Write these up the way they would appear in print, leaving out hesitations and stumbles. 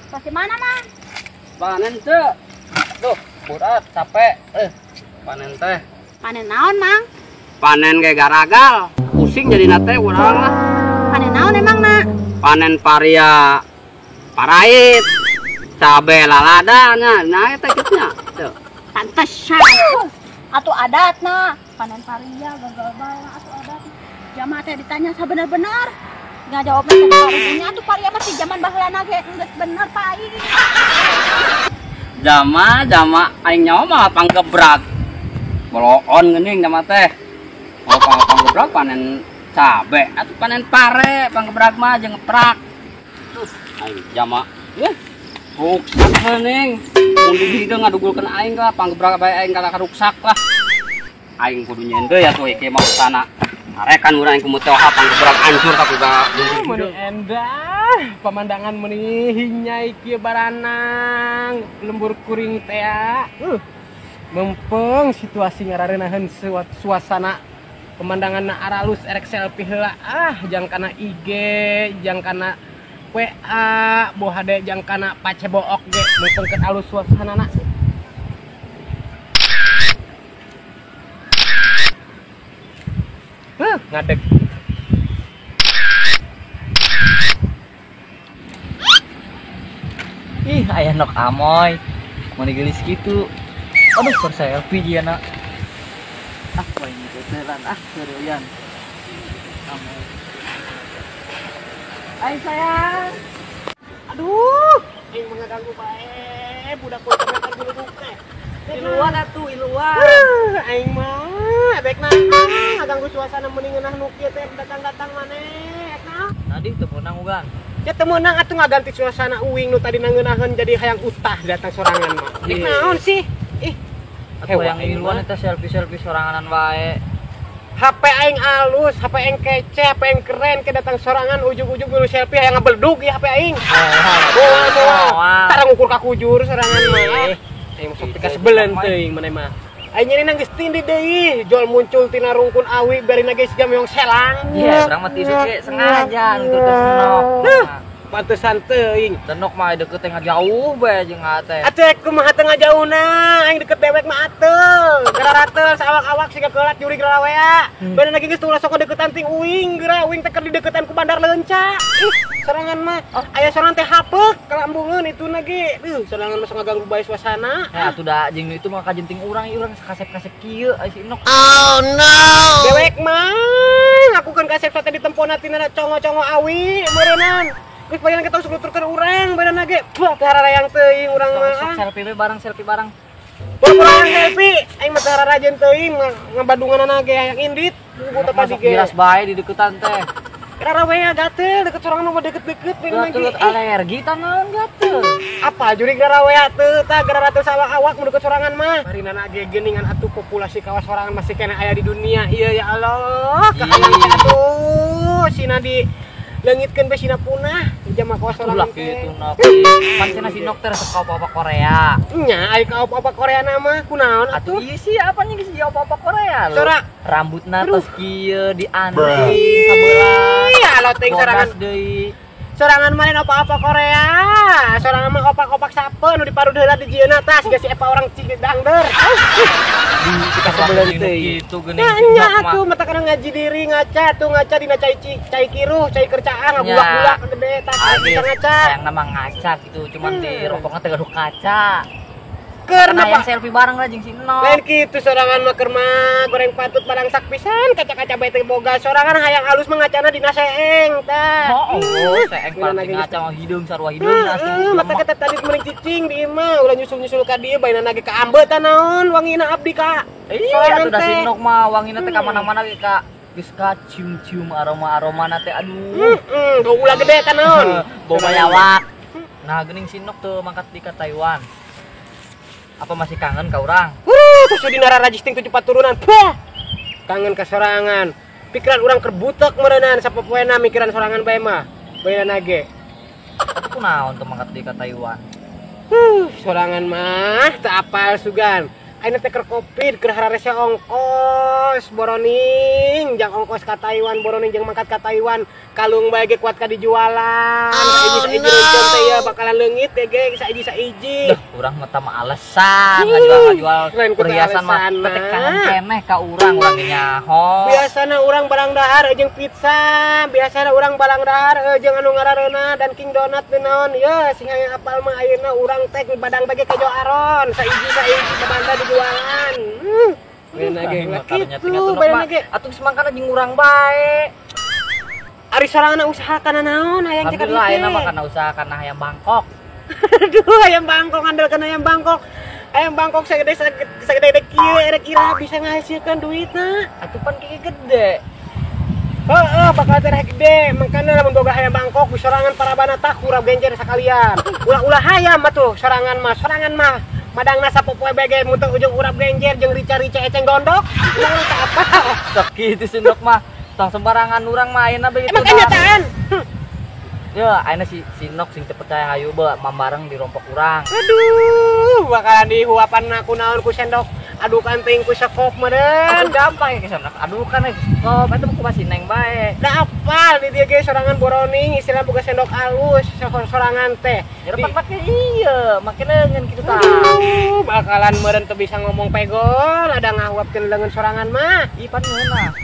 Bagaimana, Mang? Panen teh. Duh, berat capek. Panen teh. Panen naon, Mang? Panen kayak garagal. Pusing jadi nate urang lah. Panen naon emang, Nak? Panen paria parait. Cabe laladanya. Nah, eta kitnya. Tuh. Pantesan. Atuh adatna. Panen paria, gagal bala, atuh adat. Jamaah teh ditanya sabener-bener. Nggak jawabnya teh parinya atuh paria mah ti zaman baheulana ge geus bener pai. Jama aing nyawa malah panggebrak. Boloon geuning jama teh. Kalau panggebrak panen cabe atuh panen pare, panggebrak mah jeung ngeprak. Aing jama yeuh. Ruksak geuning. Mun di dieu ngadugulkeun aing lah panggebrak bae aing kada karuksak lah. Aing kudu nyen deui atuh ieu mah sana. Arekan urang aing kumeu teh panggebrak hancur tapi da Meni endah pemandangan meni hinyai kieu baranang lembur kuring teh mempeng situasi ngararenaheun suasana pemandangan aralus erek selfie heula jang kana IG jang kana WA boh hade jang kana pacebook ge mempengkeun alus suasanana. Ngadeg. Ih, ayah nok amoy. Mau digelis gitu. Aduh, per selfie dia nak. Wah ini keteran. Seriusan. Amoy. Hai sayang. Aduh, aing mengganggu bae budak kulit kan bulu buka. Iluan atuh, iluan. Aing mah bek ganggu suasana mending ngeunah nu kieu teh datang-datang maneh eta. Tadi teu menang ugan. Ya teu meunang atuh ngaganti suasana uing nu tadi ngeunaheun jadi hayang utah datang sorangan mah. Ih naon sih? Ih. Atuh yang iluan eta selfie-selfie soranganan wae. HP aing alus, HP aing kece, HP aing keren ke datang sorangan ujug-ujug dulu selfie hayang ngebeldug ya HP aing. Moal. Tara ngukur ka kujur sorangan mah. Aing sok tika sebelen teuing maneh mah. Aing nyeri geus tindi deui, jol muncul tina rungkun awi barina geus jam yang selang. Iya, urang mah tisu ge sengaja nutur tenok. Pantesan teuing. Tenok mah deket teh ngajauh bae jeung teh. Atuh kumaha teu ngajauhna, aing deket dewek mah atuh. Gararateul sawak-awak siga keulat juri garawea. Barina geus tulah sok deketan ting uing, geura uing teh keur di deketan ku Bandar Leunca. Ih, sorangan mah aya sorangan teh hapeuk kalambungeun ituna ge. Sorangan mah sok ngaganggu bae suasana. Atuh da jeung itu mah kajenting urang ieu urang sakasep-kasep kieu aya si Enok. Oh no. Dewek mah aku kan kasep teh ditempona tina congo-congo awi meureunnan. Geus bayan kita usah nuturkeun urang badanna ge. Wah, teh hararayang teuing urang mah. Selfie bareng. Urang selfie, aing mah teh hararajeun teuing ngabadunganna ge hayang indit. Buku teh tadi ge. Biras bae di deketan teh. Garawea gatel deket sorangan mah deket-deket bae Geut alergi tanaon gatel. Apa juri garawea teu tah gararateul sawak awak mu deket sorangan mah. Barinana ge geuningan atuh populasi kawas sorangan masih kena aya di dunia. Iya ya Allah. Atuh sina di leungitkeun bae sina punah jama kawas sorangan Ulah kitu Nok. Pancena si Nok teh resep apa Korea. Nya ai ka apa Korea nama kunaon Atuh ieu sih apanya geus di apa Korea lho. Sora Rambutna tos kieu dianting sabelah. Iya lo ting sorangan deui. sorangan mah apa Korea. Sorangan mah opak-opak sape nu diparuh heula di jieuna tah siga si Epa orang Cigangder. Kita sebelum gitu geuning nya atuh mata kana ngaji diri ngaca dina cai kiruh cai kercaan ngabulak-bulak gede tah bisa ngaca yang nama ngaca gitu cuman di rompongna teh gaduh kaca keur karena yang napa selfie bareng lah jeung si Enok lain kitu sorangan mah keur mah goreng patut barang sak pisan kaca-kaca bae teh boga sorangan hayang alus mah ngacana dina seeng tah seeng paling ngaca mah hidung sarua hidung asli mata kita tadi meuring cicing di imah ulah nyusul-nyusul ka dieu baeuna ge ka ambeutan naon wangina abdi ka Iya, atuh da sinok mah wangina teh ka mana-mana ge ka geus ka cium-cium aroma-aroma teh aduh. Bau ulah gede kan naon. Bau bayawak. Nah, geuning sinok tuh mangkat di ka Taiwan. Apa masih kangen ka urang? Terus di nara rajisting 7 turunan. Bah. Kangen ka sorangan. Pikiran urang kerbutek meureunana sapopoena mikiran sorangan bae mah. Baeuna ge. Aku naon tuh mangkat di ka Taiwan. Sorangan mah teu apal sugan. Ayeuna teh keur Covid, keur hararese ongkos boroning, jang ongkos ka Taiwan boroning jeung mangkat ka Taiwan, kalung bae ge kuat ka dijualan. Saiji rencen teh ya bakalan leungit teh ge saiji. Duh, urang mah teh mah alasan ngajual perhiasan mah teh kangen keneh ka urang ge nyaho. Biasana urang barang dahar jeung pizza, biasana urang barang dahar jeung anu ngarareuna dan King Donat teh naon. Ye, sing aya apal mah ayeuna urang teh badang bage ka Jo Aron, saiji kabanda jualan. Beuna ge kitu, beuna ge. Atuh semangkana jeung urang bae. Ari sorangan usahakan naon hayang cek alhamdulillah ayeuna mah kana usaha kana hayam Bangkok. Aduh, ayam Bangkok andalkeun ayam Bangkok. Ayam Bangkok sagede kieu erek ira bisa ngahasilkeun duitna. Atuh pan kieu gede. Heeh, bakal teh gede. Mangkana lamun boga hayam Bangkok sorangan parabana tah kurang genjer sakalian. Ulah-ulah hayam atuh sorangan mah. Madangna sapopoe bege munteng ujung urap genjer jeung rica-rica eceng gondok. Urang teh apa? Sok kitu sinok mah. Tong sembarangan urang mah ayeuna begitu. Emang kenyataan. Ya, ayeuna si Sinok sing teu percaya hayu bae mambareng di rompok urang. Aduh, bakalan dihuapan aku naon ku sendok. Aduh kanting ku sekop meureun. Gampang ya kesana. Aduh kan kok eta mah ku Sineng bae. Da apal di dieu ge sorangan boroning istilah boga sendok alus sorangan teh. Nyerepak make iya, make leungeun kitu tah. Aduh, bakalan meureun teu bisa ngomong pegol, ada ngahuapkeun leungeun sorangan mah. Ipan ngeuna.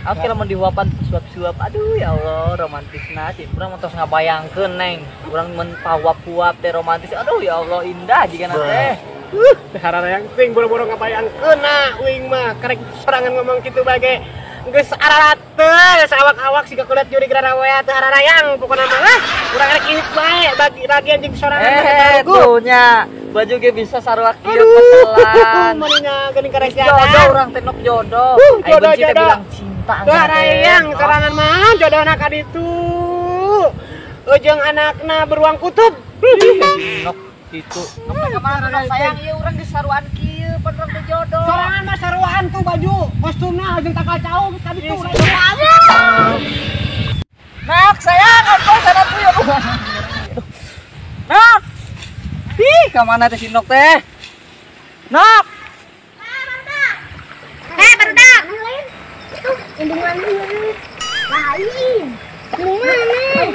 Aku kira mau dihuapan suap-suap. Aduh ya Allah, romantisna sih. Urang mah tos ngabayangkeun neng. Urang mun pahuap-huap teh romantis. Aduh ya Allah indah jigana teh. Hararayang ting boro-boro ngabayangkeun na uing mah karek sorangan ngomong kitu bage. Geus ararateuh sawak-awak siga kulit juri gararawea teu hararayang pokona mah. Urang rek irit bae bagi bagian jeung sorangan tuh nya. Baju ge bisa sarua kieu petelan. Meuninga geuning karek jodoh urang teh nok jodoh. Jodoh bilang cinta. Hararayang sorangan mah jodohna ka ditu. Ujung anakna beruang kutub. Nok itu. Nok kemana sayang ieu urang geus saruan kieu pan urang teh jodoh. Sorangan mah saruan tuh baju kostumna jeung takal caung ka ditu. Nak sayang apa sana tuh ya. Nak. Ih, ka mana teh Sinok teh? Nak. Barudak. Indung mana? Lain. Indung mana?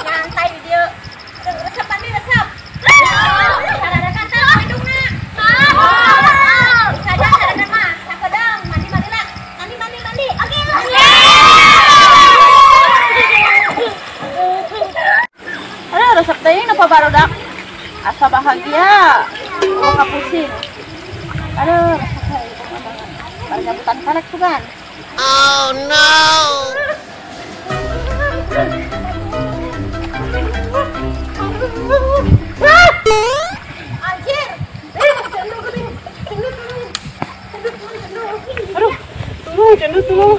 Nyantai di dia. Resep mandi resep. Ada kata hidungna. Saja ada mah. Sakedang mandi lah. Mandi. Oke lah. Ada resep teuing apa barudak? Asa bahagia. Enggak pusing. Aduh, resep teuing. Bari nyabutan kalek sugan. Oh no! Anjir. Aduh, tunggu.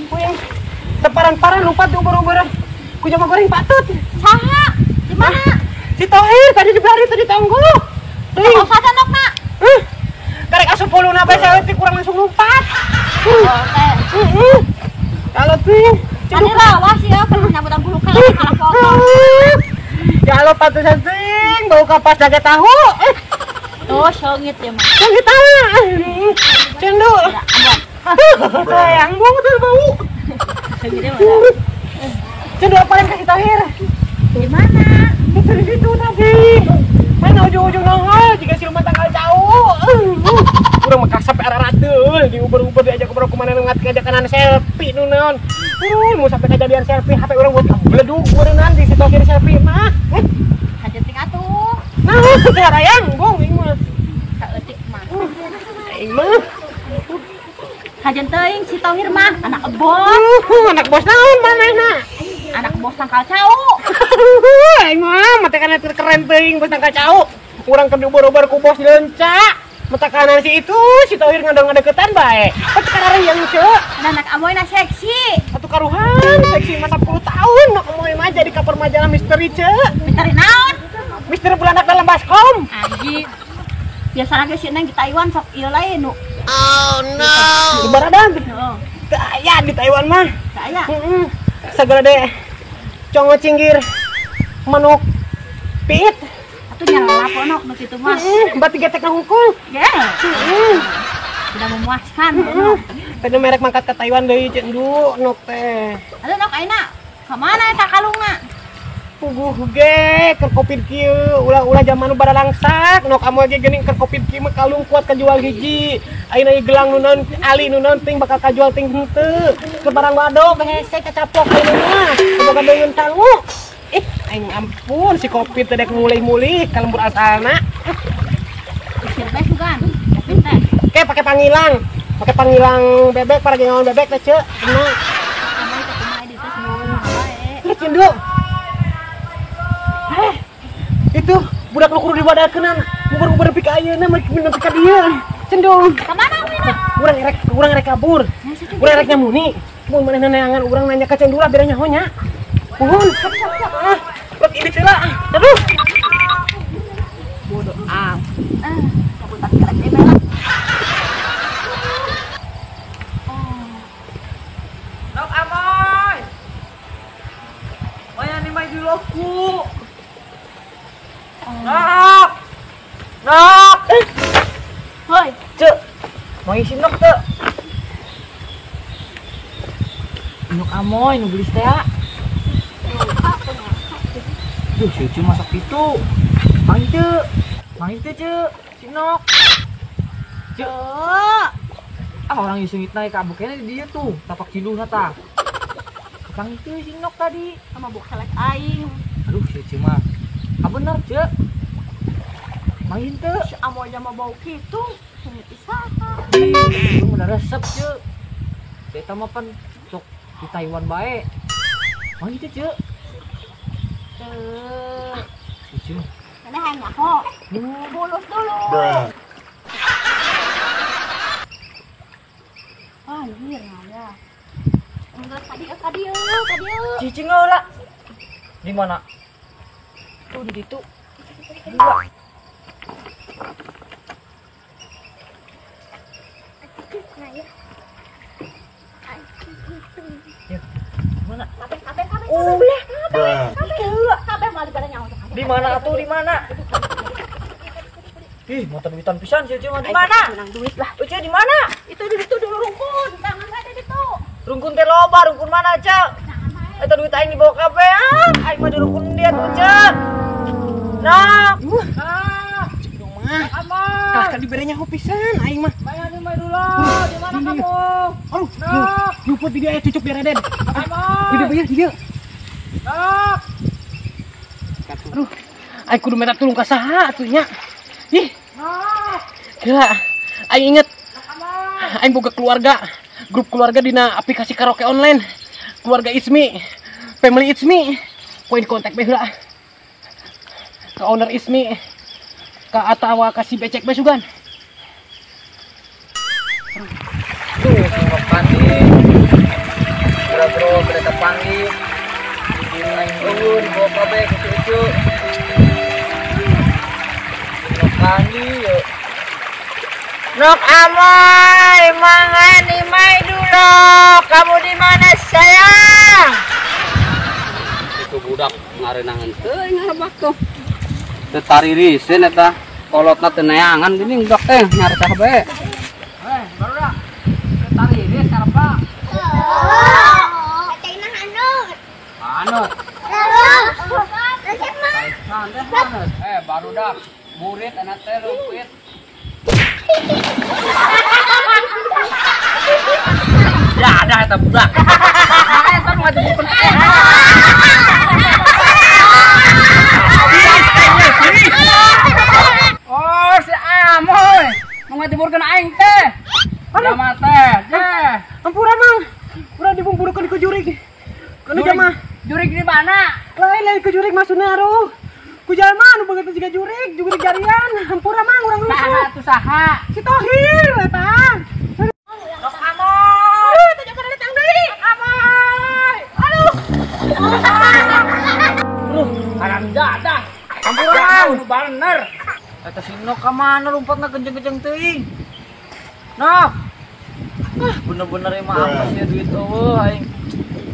Ku yang teparan-paran lupa tuh ubur-uburan. Ku jago goreng patut. Saha? Di mana? Si Tohir tadi dibari tadi tangguh. Mau saja nok nak. Karek asup puluna bae saeutik kurang langsung lompat. Kalau tuh, Tadi lawas ya kalau nyabutan bulu kalah foto. ya lo patu santing bau kapas daga tahu. Tuh sengit ya mah. Yang kita cendu. Sayang bau tuh bau. Sengitnya mana? Cendu apa yang kasih Tohir? Di mana? Itu di situ tadi. Mana ujung-ujung nongol jika siluman tanggal jauh. Urang mah kasep ararateul di uber-uber diajak ngobrol kemana ngat ngajakan selfie nu naon. Mau sampai kejadian selfie HP urang buat bledug beureunan di situ kiri selfie mah. Hajeting atuh. Nah, teh rayang gong ieu mah. Saeutik mah. aing mah. Hajan teuing si Tauhir mah anak bos. Anak bos naon manehna? Anak bos tangkal cau. Aing mah mata kana keren teuing bos tangka cau. Urang keur diuber-uber ku bos leunca. Mata kanan si itu si Tauhir ngadeketan bae. Pati karare yang ceu. Anak amoy na seksi. Satu karuhan seksi mata 10 tahun nak moy mah jadi cover majalah misteri ceu. Misteri naon? Misteri bulanak dalam baskom. Anjing. Biasana ge si Neng di Taiwan sok ieu lain nu. Oh no! Di baradang. Heeh. Teu aya di Taiwan mah. Saya. Segala deh congo cinggir manuk piit. Atuh nyala ponok nu kitu mah. Bati getek ngungkul. Ya. Sudah memuaskan. Tadi merek mangkat ke Taiwan deui cek ndu nok teh. Ada nok aina. Ka mana eta kalungna? Puguh ge keur covid kieu ulah-ulah zaman nu bara langsak nok amo ge geuning keur covid kieu mah kalung kuat kajual hiji. Ayeuna ieu gelang nu naon ali nu naon ting bakal kajual ting henteu. Keur barang wado hese kacapok ayeuna mah. Boga deungeun sangu. Aing ampun si covid teh dek mulih-mulih ka lembur asalna. Usir teh sugan. Covid teh. Oke pakai pangilang bebek para gengawan bebek teh ceu. Bener. Amoy teh kumaha di teh semua bae. Cindu. Itu budak lu kudu diwadahkeunan. Nguber-nguber nepi ka ayeuna mah nepi ka dieu. Cendung. Ka mana wina? Urang rek kabur. Urang rek nyamuni. Mun manehna neangan urang nanya ka Cendul lah bere nyaho nya. Nuhun. Ah, rek ini ceula. Aduh. Bodoh am. Kabul tak kerek teh bela. Nok amoy. Maya ni mai dulu aku. Nok. Nok. Hoi, Cek. Mau isi nok teu? Nok amoy nu gelis teh. Duh, si Ucu masak itu. Mang itu, Cek. Si Nok. Cek. Orang isengit naik ke abuknya di dia tuh, tapak ciluh nata. Mang itu si Nok tadi. Sama buk selek aing. Aduh, si Ucu mah. Ah bener, Cek. Mang itu. Si amoy mah bau kitu. Seni isaha. Itu udah resep, Cek. Kita mah pan sok di Taiwan bae. Mang itu, Cek. Si Ucu. Ini hanya ho. Bulus dulu. Anjir ya. Enggak tadi. Cicing lah. Di mana? Tuh di situ. Dua. Ya. Mana? Kabeh. Ulah. Kabeh malah pada nyawa. Di mana atuh? Di mana? Ih, motor duitan pisan sih cuma di mana? Menang duit lah. Uci di mana? Itu dulu rungkun. Tangan ada di situ. Rungkun teh loba, rungkun mana, Cek? Eta duit aing dibawa kabeh ah. Aing mah di rungkun dia tuh, Cek. Nah. Nah, kan diberi nyaho pisan aing mah. Bayar di mana dulu? Di mana kamu? Aduh, luput di dia cucuk biar Raden. Kamu. Di dia, di dia. Nak. Aduh, aing kudu minta tulung ka saha atuh nya. Ih, Nak. gila. Aing inget. Aing boga keluarga. Grup keluarga dina aplikasi karaoke online. Keluarga It's Me. Family It's Me. Poin kontak bae heula. Ka owner It's Me. Ka atawa ka si becek bae sugan. Tuh, nggak pandi. Bro, mereka pandi. Di main dulu, dibawa kabeh ke cucu. Nggak pandi, yuk. Nok amoy, mangan di mai dulu. Kamu di mana sayang? Itu budak ngarenangan teuing ngarebak tuh. Teu taririseun eta kolotna teu neangan geuning budak teh nyarita bae. Baru dah. Tari ini sarapa. Anut. Baru dah. Murid anak teh lupit. Ya ada eta budak. Eta mah dibukeun Oh, si Amoy. Mau ngatiburkeun aing teh. Jama teh, teh. Ampura mang. Urang dibungburukeun ku jurig. Kana jama. Jurig di mana? Lain ku jurig maksudna aduh. Ku jalma anu beungeut siga jurig jarian. Ampura mang urang Saha rusuh. atuh saha? Si Tohir eta. Sok amoy. Aduh, teh jangan datang deui. Amoy. Aduh. Haram jadah. Ampura. Nu bener. Eta si Nok ka mana lompatna kenceng-kenceng teuing. Nok. Bener-bener emang apa sih duit eueuh aing.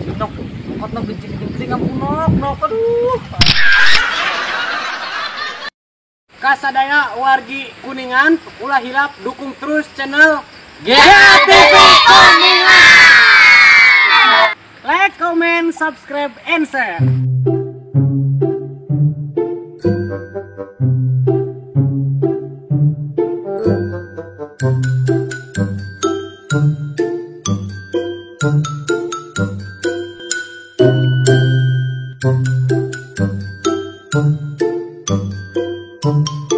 Si Nok lompatna kenceng-kenceng ampun Nok. Aduh. Kasadaya wargi Kuningan, ulah hilap dukung terus channel GTV like, comment, subscribe, and share. Thank you.